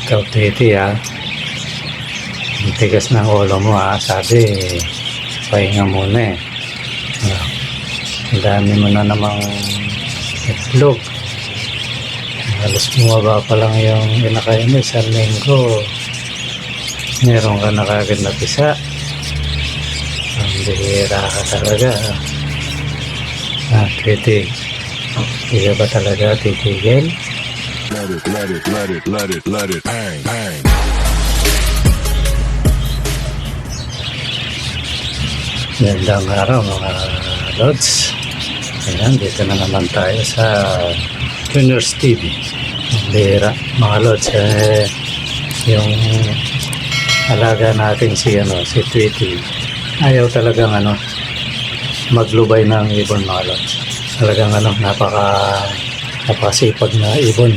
Ikaw, Titi, ha? Ang tigas ng ulo mo, ha? Sabi, pahinga muna, eh. Ang dami mo na namang itlog. Halos bumaba pa lang yung inakay mo. Isang linggo, meron ka na kagad na pisa. Ang bihira ka talaga, ha? Titi, hindi ka ba talaga titigil? Let it, bang, bang. Magandang araw mga Lods. Ayan, dito na naman tayo sa Juniors TV. Ang bihira mga Lods, yung alaga natin si Tweety, ayaw talagang maglubay ng ibon mga Lods. Talagang napakasipag na ibon.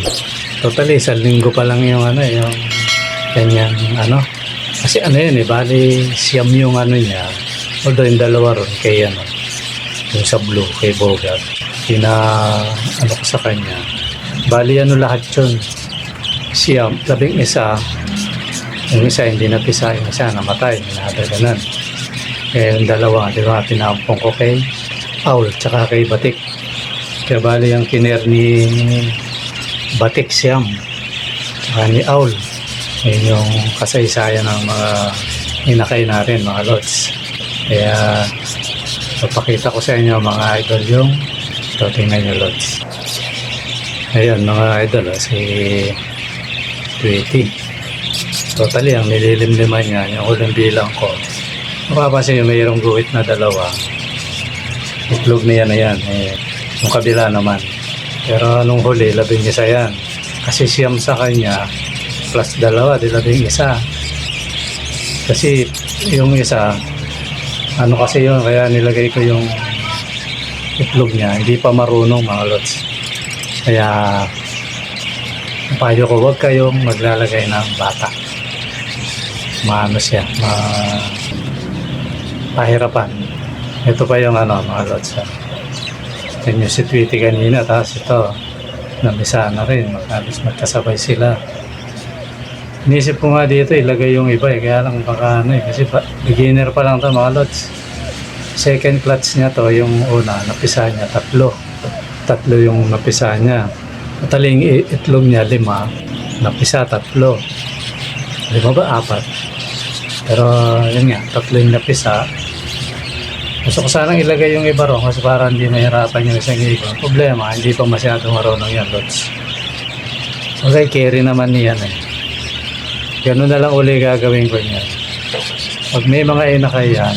Totally, isang linggo pa lang yung yung kanyang kasi yun bali siyam yung niya. Although yung dalawa ron kay yung sa blue kay Bogart, ko sa kanya, bali lahat yun siyam, 11. Yung isa hindi napisa, yung isa namatay, nadaganan. Yung dalawa, di ba, pinampong ko kay Owl tsaka kay Batik. Kaya bali yung kiner ni Batik siyam tsaka ni Owl. Yun yung kasaysayan ng mga inakay natin mga Lods. Kaya papakita ko sa inyo mga idol yung ito, tingnan nyo Lods. Ayan mga idol, si Tweety. Totally ang nililimliman niya, yung ulang bilang ko, mapapansin nyo mayroong guhit na dalawa. Itlog niya na yan, yung kabila naman. Pero nung huli, 11 yan. Kasi siyam sa kanya, plus dalawa, di 11. Kasi yung isa, kasi yun, kaya nilagay ko yung itlog niya. Hindi pa marunong mga Lods. Kaya, payo ko, huwag kayong maglalagay ng bata. Siya, pahirapan. Ito pa yung mga Lods. Yan yung si Tweety kanina, tapos ito namisa na rin, halos magkasabay sila. Inisip ko nga dito ilagay yung iba kaya lang baka kasi beginner pa lang to mga Lods. Second clutch niya to, yung una napisa niya tatlo yung napisa niya. Mataling itlog niya 5, napisa 3, 5 ba 4, pero yun nga 3 yung napisa. Gusto ko sanang ilagay yung iba ron kasi para hindi mahirapan yung isang iba. Problema, hindi pa masyadong marunong yan Lods. Okay, carry naman niyan Ganun na lang uli gagawin ko niyan. Pag may mga inakay yan,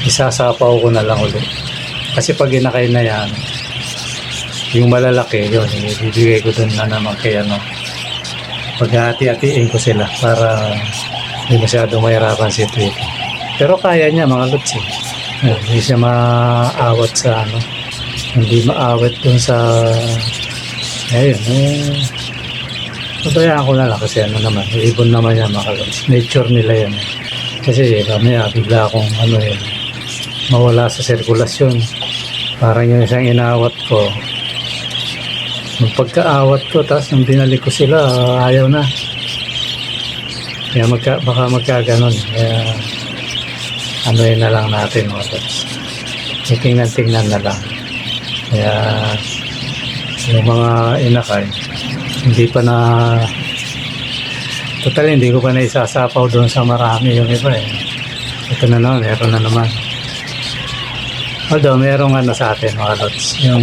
isasapaw ko na lang uli. Kasi pag inakay na yan, yung malalaki yun, ibibigay ko dun na naman kay paghati-hatiin ko sila para hindi masyadong mahirapan si Tweety. Pero kaya niya mga Lods hindi siya maawat sa hindi maawat dun sa pabayaan ko na lang kasi naman, ibon naman yan mga Lods. Nature nila yan. Kasi kamaya bigla akong mawala sa sirkulasyon. Parang yung isang inaawat ko. Nung pagkaawat ko, tapos nung binalik ko sila, ayaw na. Kaya baka magkaganon. Kaya na lang natin mga Lods. Tingnan na lang. Kaya yung mga inakay, hindi pa totally hindi ko pa na isasapaw doon sa marami yung iba ito na naman, meron na naman. Although merong sa atin mga Lods, yung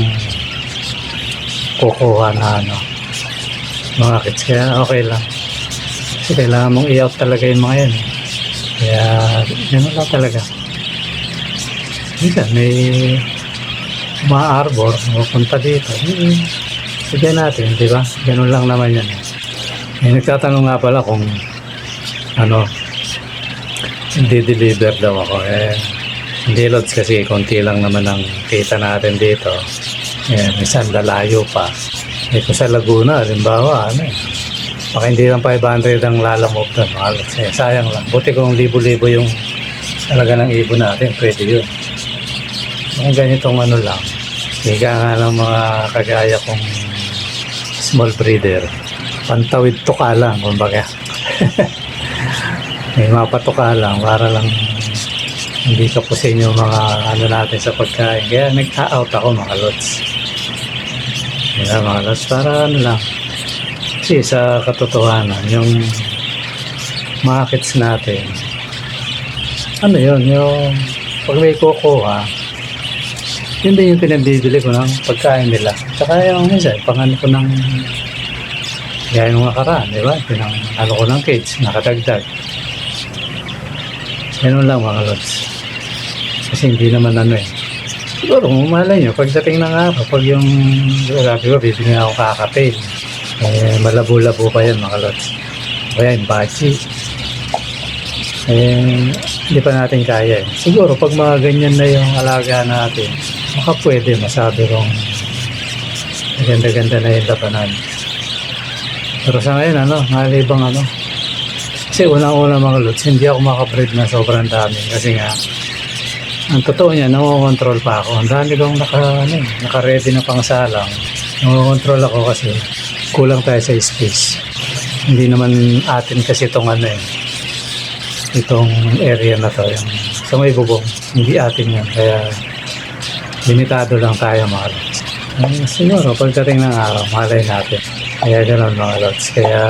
kukuha na mga kids, kaya okay lang kasi kailangan mong i-out talaga yung mga yan kaya gano'n lang talaga. May ma-arbor mapunta dito, sige natin, di ba? Ganun lang naman yan. Nagtatanong nga pala kung hindi deliver daw ako. Hindi Lods kasi konti lang naman ang kita natin dito. Minsan lalayo pa. Kung sa Laguna, halimbawa, baka hindi lang 500 ang lalamog doon. Sayang lang. Buti kung libo-libo yung talaga ng ibon natin, pwede yun. Mga ganitong lang. Higa nga ng mga kagaya kong small breeder. pantawid tuka lang, kumbaga. May mapatuka lang para lang hindi kapusin yung mga ano natin sa pagkain. Kaya nag-out ako mga lods. Kaya mga lods, para ano lang. Kasi sa katotohanan, yung markets natin, ano yun, yung pag may kukuha, yun din yung pinabibili ko ng pagkain nila. Tsaka yung minsan, pangano ko ng gaya nung nakaraan, di ba? Ano ko ng cage, nakadagdag. Ganun lang mga lods. Kasi hindi naman ano eh. Siguro, malay nyo, pagdating ng araw, pag yung, sabi ko, bibili na ako kakapil. Eh, malabo-labo pa yan mga lods. Kaya yung bachi. Eh, hindi pa natin kaya eh. Siguro, pag mga ganyan na yung alaga natin, baka pwede, masabi kong ganda-ganda na yung labanan. Pero sa ngayon, nalibang kasi unang-una mga lods, hindi ako makabreed na sobrang dami. Kasi nga, ang totoo niya, nakokontrol pa ako. Ang dami kong naka-ready na pangsalang. Nakokontrol ako kasi kulang tayo sa space. Hindi naman atin kasi itong itong area na to. Yung, sa may bubong, hindi atin yan. Kaya, limitado lang tayo mga lods. Siguro, pagdating ng araw, malay natin. Kaya gano'n mga lods. Kaya,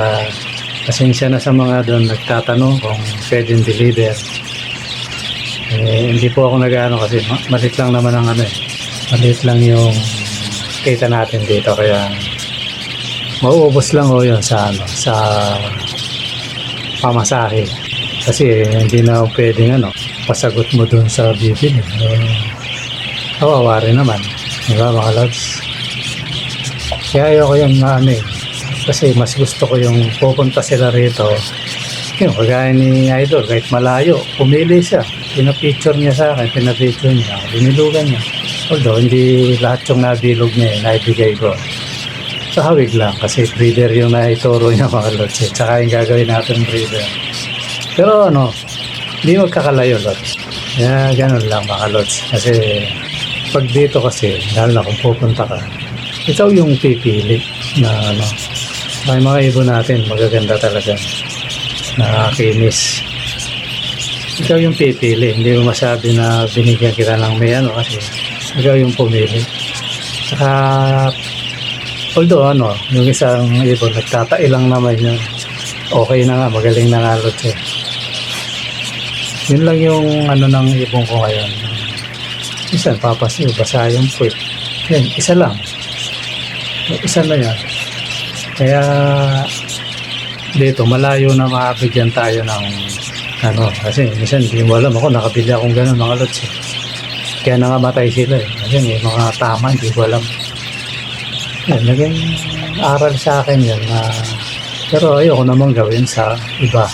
pasensya na sa mga doon nagtatanong kung pwedeng deliver. Eh, hindi po ako nag-ano kasi malit lang naman ang malit lang yung kita natin dito. Kaya, mauubos lang ho yun sa pamasahe. Kasi hindi na pwedeng pasagot mo doon sa bibili. Kawawa rin naman. Diba mga lods? Kaya ayoko yun na kasi mas gusto ko yung pupunta sila rito. Yung kagaya ni Idol, kahit malayo, pumili siya. Pinapicture niya sa akin, pinapicture niya. Binilugan niya. Although, hindi lahat yung nabilog niya, naibigay ko. Sa hawig lang, kasi breeder yung naituro niya mga lods. Tsaka yung gagawin natin breeder. Pero hindi magkakalayo lods. Kaya ganun lang mga lods. Kasi pag dito kasi, lalo na kung pupunta ka, ikaw yung pipili na may mga ibon natin, magaganda talaga. Nakakinis. Ikaw yung pipili. Hindi mo masabi na binigyan kita ng may kasi ikaw yung pumili. Saka, although yung isang ibon, nagtatai lang naman yun. Okay na nga, magaling na nga lods eh. Yun lang yung ng ibon ko ngayon. Isa, papasiw, basa yung puwit. Yan, isa lang. Isa na yan. Kaya dito malayo na makabigyan tayo ng kasi minsan hindi mo alam ako nakabili akong gano'n mga lods eh. Kaya nangamatay sila eh. Kasi may mga tama hindi ko alam. Yan, naging aral sa akin yan pero ayoko namang gawin sa iba.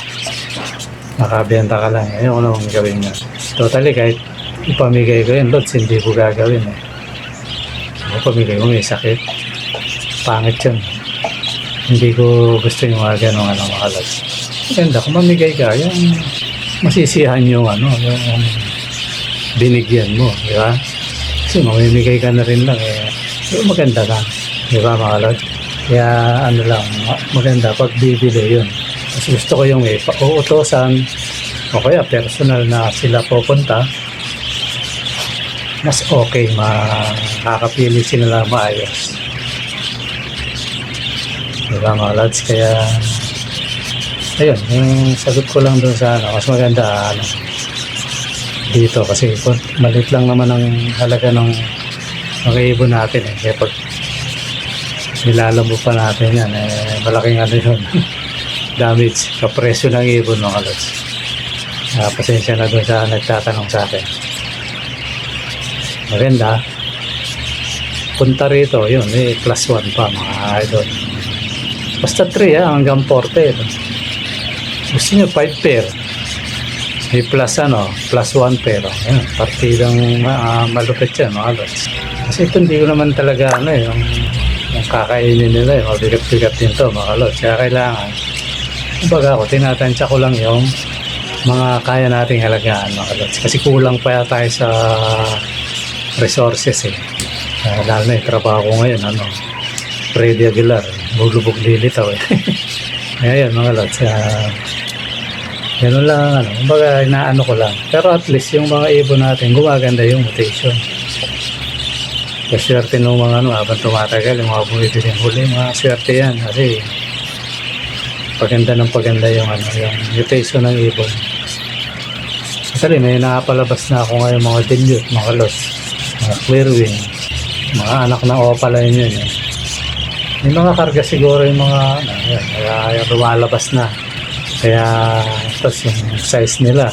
Nakabenta ka lang. Ayoko namang gawin yan. Totally kahit ipamigay ko yun lods hindi ko gagawin eh. Pamigay ko may sakit. Pangit yun. Hindi ko gusto yung mga gano'ng mga lods. Maganda kung mamigay ka, yung masisiyahan yung yung binigyan mo, di ba? Kasi mamimigay ka na rin lang eh. Pero maganda ka, di ba mga lods? Kaya lang, maganda pag bibili yun. Mas gusto ko yung pauutosan o kaya personal na sila pupunta. Mas okay, makakapili sila lang maayos. Diba mga lods? Kaya ayun, yung sagot ko lang doon sa mas maganda dito kasi malit lang naman ang halaga ng mga ibon natin eh. Kaya pag nilalamo pa natin yan malaking yun damage kapresyo ng ibon mga lods. Pasensya na doon sa nagtatanong sa akin. Maganda punta rito yun plus 1 pa mga idol. Basta 3 hanggang 40. Gusto nyo 5 pair. May plus plus 1 pair. Ayan, partidang malupit yan mga lods. Kasi ito hindi ko naman talaga yung kakainin nila mabigat-bigat din to mga lods. Kaya kailangan kumbaga ako, tinatansya ko lang yung mga kaya nating halagaan mga lods. Kasi kulang pa tayo sa resources eh. Lalo na trabaho ko ngayon Freddy Aguilar lubog lilitaw eh. Ngayon mga lods, ganun lang, ano, kumbaga inaano ko lang. Pero at least yung mga ibon natin, gumaganda yung mutation. Swerte nung mga ano, habang tumatagal, yung mga bumibiling huli, mga swerte yan. Kasi paganda ng paganda yung, ano, yung mutation ng ibon. Actually, may nakapalabas na ako ngayon mga dilute, mga lods, mga clear wing, mga anak ng opaline yun. Eh. May mga karga siguro yung mga, ano, yan, kaya lumalabas na. Kaya, tapos yung size nila.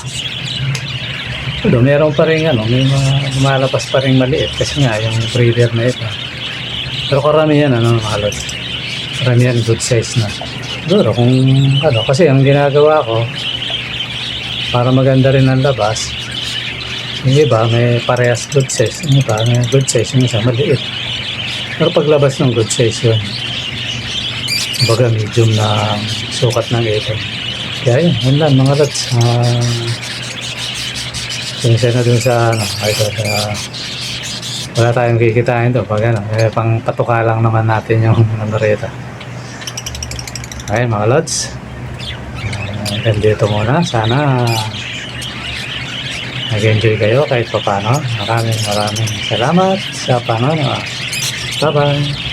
Pero meron pa rin ano, may mga lumalabas pa rin maliit kasi nga yung breeder na ito. Pero karamihan ano, halos. Karamihan good size na. Siguro kung ano, kasi ang ginagawa ko para maganda rin ang labas, yung iba may parehas good size, yung iba may good size, yung isa maliit. Pero paglabas ng good size yun, baga medium na sukat ng ito. Kaya yun lang mga lods. Pinsa na dun sa ano, ay wala tayong kikitain to pag ano, pang patuka lang naman natin yung namareta. Okay mga lods, dito muna, sana nag-enjoy kayo kahit pa paano. Maraming salamat sa panonood. Bye bye.